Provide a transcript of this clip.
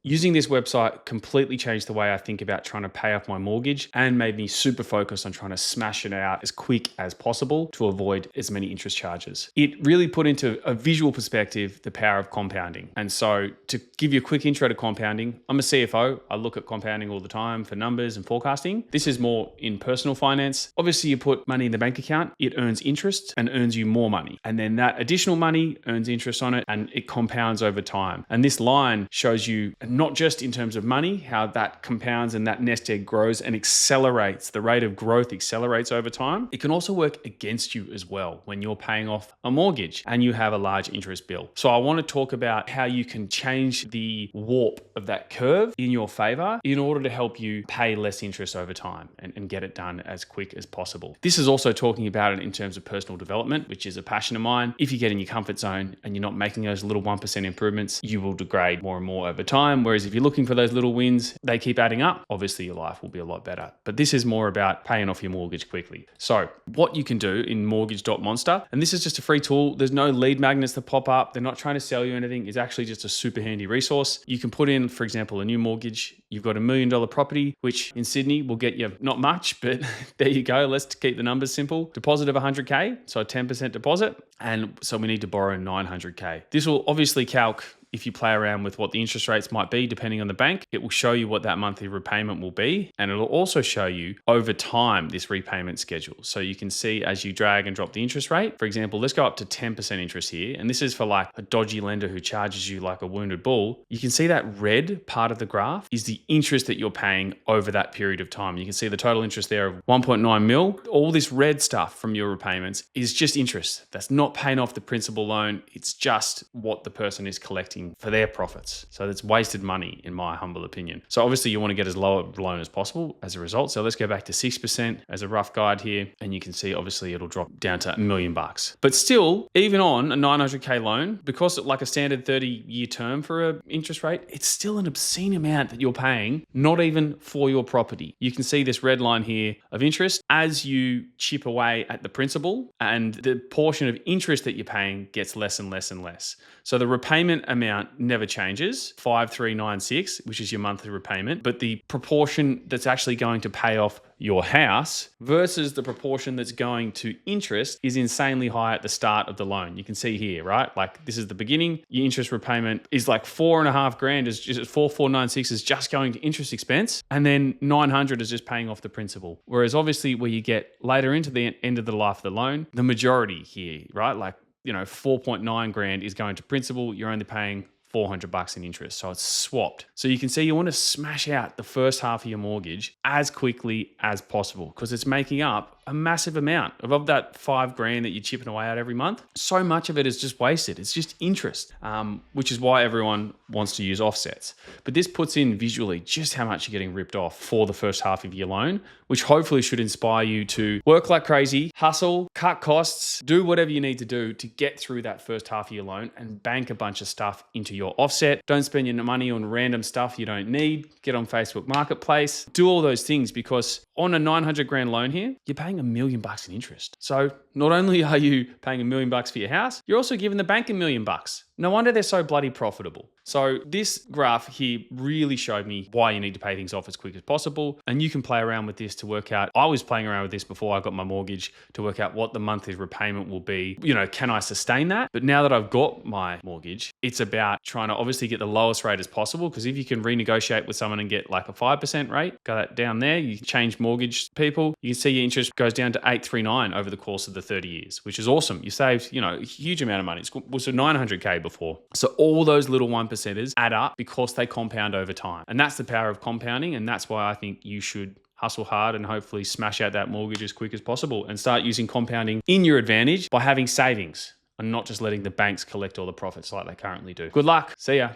Using this website completely changed the way I think about trying to pay off my mortgage and made me super focused on trying to smash it out as quick as possible to avoid as many interest charges. It really put into a visual perspective the power of compounding. And so to give you a quick intro to compounding, I'm a CFO. I look at compounding all the time for numbers and forecasting. This is more in personal finance. Obviously, you put money in the bank account, it earns interest and earns you more money. And then that additional money earns interest on it and it compounds over time. And this line shows you not just in terms of money, how that compounds and that nest egg grows and accelerates, the rate of growth accelerates over time. It can also work against you as well when you're paying off a mortgage and you have a large interest bill. So I want to talk about how you can change the warp of that curve in your favor in order to help you pay less interest over time and get it done as quick as possible. This is also talking about it in terms of personal development, which is a passion of mine. If you get in your comfort zone and you're not making those little 1% improvements, you will degrade more and more over time. Whereas if you're looking for those little wins, they keep adding up. Obviously, your life will be a lot better. But this is more about paying off your mortgage quickly. So what you can do in mortgage.monster, and this is just a free tool. There's no lead magnets that pop up. They're not trying to sell you anything. It's actually just a super handy resource. You can put in, for example, a new mortgage. You've got $1 million property, which in Sydney will get you not much, but there you go. Let's keep the numbers simple. Deposit of 100K, so a 10% deposit. And so we need to borrow 900K. This will obviously calc if you play around with what the interest rates might be, depending on the bank. It will show you what that monthly repayment will be. And it'll also show you over time this repayment schedule. So you can see as you drag and drop the interest rate. For example, let's go up to 10% interest here. And this is for like a dodgy lender who charges you like a wounded bull. You can see that red part of the graph is the interest that you're paying over that period of time. You can see the total interest there of 1.9 mil. All this red stuff from your repayments is just interest. That's not paying off the principal loan. It's just what the person is collecting for their profits. So that's wasted money in my humble opinion. So obviously you want to get as low a loan as possible as a result. So let's go back to 6% as a rough guide here. And you can see obviously it'll drop down to $1 million. But still, even on a 900K loan, because like a standard 30-year term for an interest rate, it's still an obscene amount that you're paying, not even for your property. You can see this red line here of interest as you chip away at the principal, and the portion of interest that you're paying gets less and less and less. So the repayment amount never changes, 5396, which is your monthly repayment, but the proportion that's actually going to pay off your house versus the proportion that's going to interest is insanely high at the start of the loan. You can see here, right? Like this is the beginning. Your interest repayment is like $4,500 is just 4496 is just going to interest expense. And then 900 is just paying off the principal. Whereas obviously where you get later into the end of the life of the loan, the majority here, right? Like, 4.9 grand is going to principal. You're only paying $400 in interest. So it's swapped. So you can see you want to smash out the first half of your mortgage as quickly as possible because it's making up a massive amount of that $5,000 that you're chipping away at every month. So much of it is just wasted. It's just interest, which is why everyone wants to use offsets. But this puts in visually just how much you're getting ripped off for the first half of your loan, which hopefully should inspire you to work like crazy, hustle, cut costs, do whatever you need to do to get through that first half of your loan and bank a bunch of stuff into your offset. Don't spend your money on random stuff you don't need. Get on Facebook Marketplace. Do all those things because on a 900 grand loan here, you're paying $1 million in interest. So not only are you paying $1 million for your house, you're also giving the bank $1 million. No wonder they're so bloody profitable. So this graph here really showed me why you need to pay things off as quick as possible. And you can play around with this to work out. I was playing around with this before I got my mortgage to work out what the monthly repayment will be. Can I sustain that? But now that I've got my mortgage, it's about trying to obviously get the lowest rate as possible. Because if you can renegotiate with someone and get like a 5% rate, go that down there, you change mortgage people, you can see your interest goes down to 839 over the course of the 30 years, which is awesome. You saved, a huge amount of money. It was a 900K before. So all those little 1%ers add up because they compound over time. And that's the power of compounding. And that's why I think you should hustle hard and hopefully smash out that mortgage as quick as possible and start using compounding in your advantage by having savings and not just letting the banks collect all the profits like they currently do. Good luck. See ya.